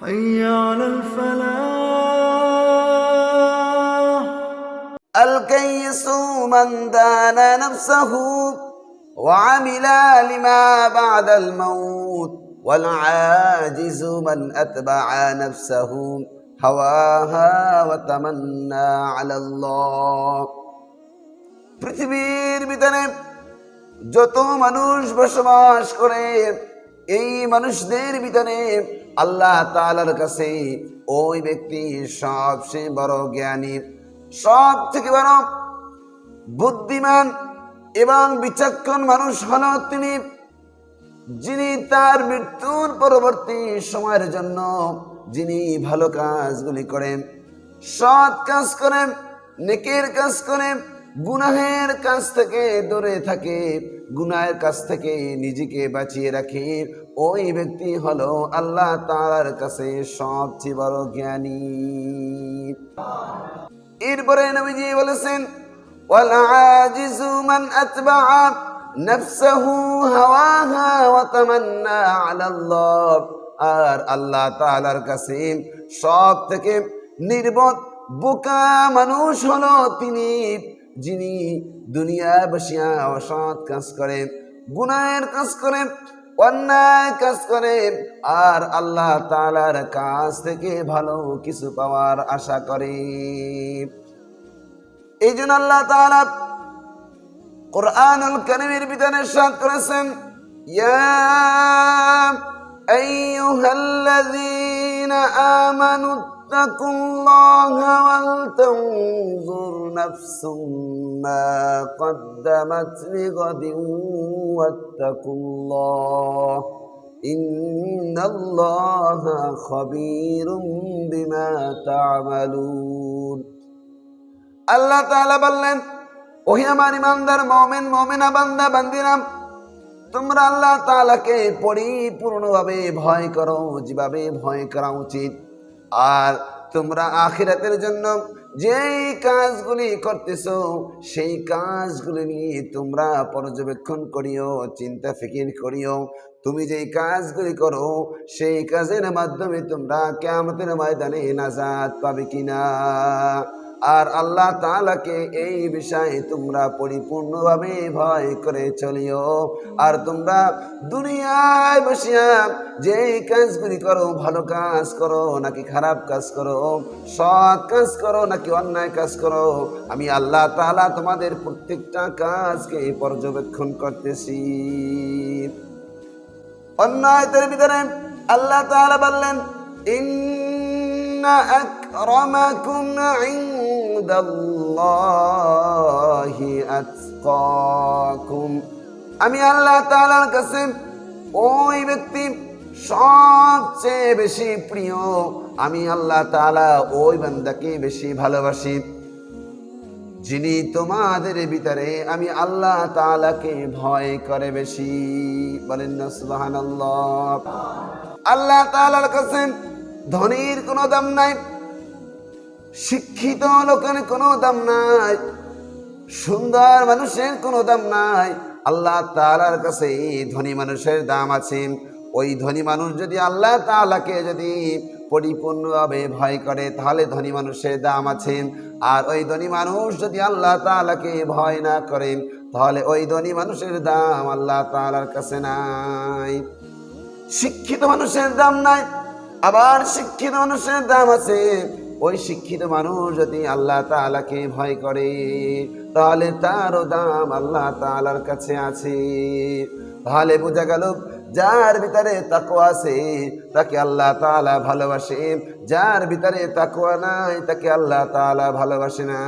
حي على الفلاح. الكيس من دان نفسه وعمل لما بعد الموت والعاجز من أتبع نفسه هواها وتمنى على الله. পৃথিবীর ভিতরে যত মানুষ বসবাস করে এই মানুষদের ভিতরে আল্লাহ তাআলার কাছে ওই ব্যক্তি সবচেয়ে বড় জ্ঞানী, সব থেকে বড় বুদ্ধিমান এবং বিচক্ষণ মানুষ হলো তিনি, যিনি তার মৃত্যুর পরবর্তী সময়ের জন্য যিনি ভালো কাজগুলি করেন, সৎ কাজ করেন, নেকের কাজ করেন, গুনাহের কাজ থেকে দূরে থাকে, গুনাহের কাছ থেকে নিজেকে বাঁচিয়ে রাখে, ওই ব্যক্তি হলো আল্লাহ তাআলার কাছে সবচেয়ে বড় জ্ঞানী। এরপরে নবীজি বলেছেন ওয়াল আজিজু মান আতবাআ নাফসাহু হাওয়াহা ওয়া তামান্না আলাল্লাহ। আর আল্লাহ তাআলার কাছে সব থেকে নির্বোধ বোকা মানুষ হলো তিনি, যিনি দুনিয়ায় বসিয়া অসৎ কাজ করেন, গুনাহের কাজ করেন, অন্যায় কাজ করেন, আর আল্লাহ তাআলার কাছ থেকে ভালো কিছু পাওয়ার আশা করে। এই জন্য আল্লাহ তাআলা কুরআনুল কারীমের ভিতরে ইরশাদ করেছেন ইয়া আইয়ুহাল্লাযীনা আমানু ইত্তাকুল্লাহা ওয়াল তানজুর নাফসুম মা কদ্দামাত লিগাদিন ওয়াত্তাকুল্লাহ ইন্নাল্লাহা খাবীরুম বিমা তা'মালুন। আল্লাহ তাআলা বললেন, ওহে আমার ইমানদার মুমিন মুমিনা বান্দা বান্দিরা, তোমরা আল্লাহ তাআলাকে পরিপূর্ণভাবে ভয় করো, যেভাবে ভয় করা উচিত। আর তোমরা আখিরাতের জন্য যেই কাজগুলি করতেছো সেই কাজগুলি নিয়ে তোমরা পর্যবেক্ষণ করিও, চিন্তা ফিকির করিও। তুমি যেই কাজগুলি করো সেই কাজের মাধ্যমে তোমরা কিয়ামতের ময়দানে নাজাত পাবে কিনা। আর আল্লাহ তাআলাকে এই বিষয়ে তোমরা পরিপূর্ণভাবে ভয় করে চলিও। আর তোমরা দুনিয়ায় বসিয়া যেই কাজগুলি করো, ভালো কাজ করো নাকি খারাপ কাজ করো, সৎ কাজ করো নাকি অন্যায় কাজ করো, আমি আল্লাহ তাআলা তোমাদের প্রত্যেকটা কাজকে পর্যবেক্ষণ করতেছি। অন্য আয়াতের ভিতরে আল্লাহ তাআলা বললেন ইন্না আকরামাকুম ইনদাল্লাহি আতকাকুম। আমি আল্লাহ তাআলার কাছে ওই ব্যক্তি সবচেয়ে বেশি প্রিয়, আমি আল্লাহ তাআলা ওই বান্দাকে বেশি ভালোবাসি যিনি তোমাদের ভিতরে আমি আল্লাহ তাআলাকে ভয় করে বেশি। বলেন না সুবহানাল্লাহ। আল্লাহ তাআলার কাছে ধনীর কোনো দাম নাই, শিক্ষিত লোকের কোনো দাম নাই, সুন্দর মানুষের কোনো দাম নাই। আল্লাহ তাআলার কাছে ধনী মানুষের দাম আছে। ওই ধনী মানুষ যদি আল্লাহ তাআলাকে যদি পরিপূর্ণভাবে ভয় করে তাহলে ধনী মানুষের দাম আছে। আর ওই ধনী মানুষ যদি আল্লাহ তাআলাকে ভয় না করেন তাহলে ওই ধনী মানুষের দাম আল্লাহ তাআলার কাছে নাই। শিক্ষিত মানুষের দাম নাই, আবার শিক্ষিত মানুষের দাম আছে। ওই শিক্ষিত মানুষ যদি আল্লাহ তাআলাকে ভয় করে তাহলে তারও দাম আল্লাহ তাআলার কাছে আছে। তাহলে বোঝা গেল যার ভিতরে তাকওয়া আছে তাকে আল্লাহ তাআলা ভালোবাসে, যার ভিতরে তাকওয়া নাই তাকে আল্লাহ তাআলা ভালোবাসে না।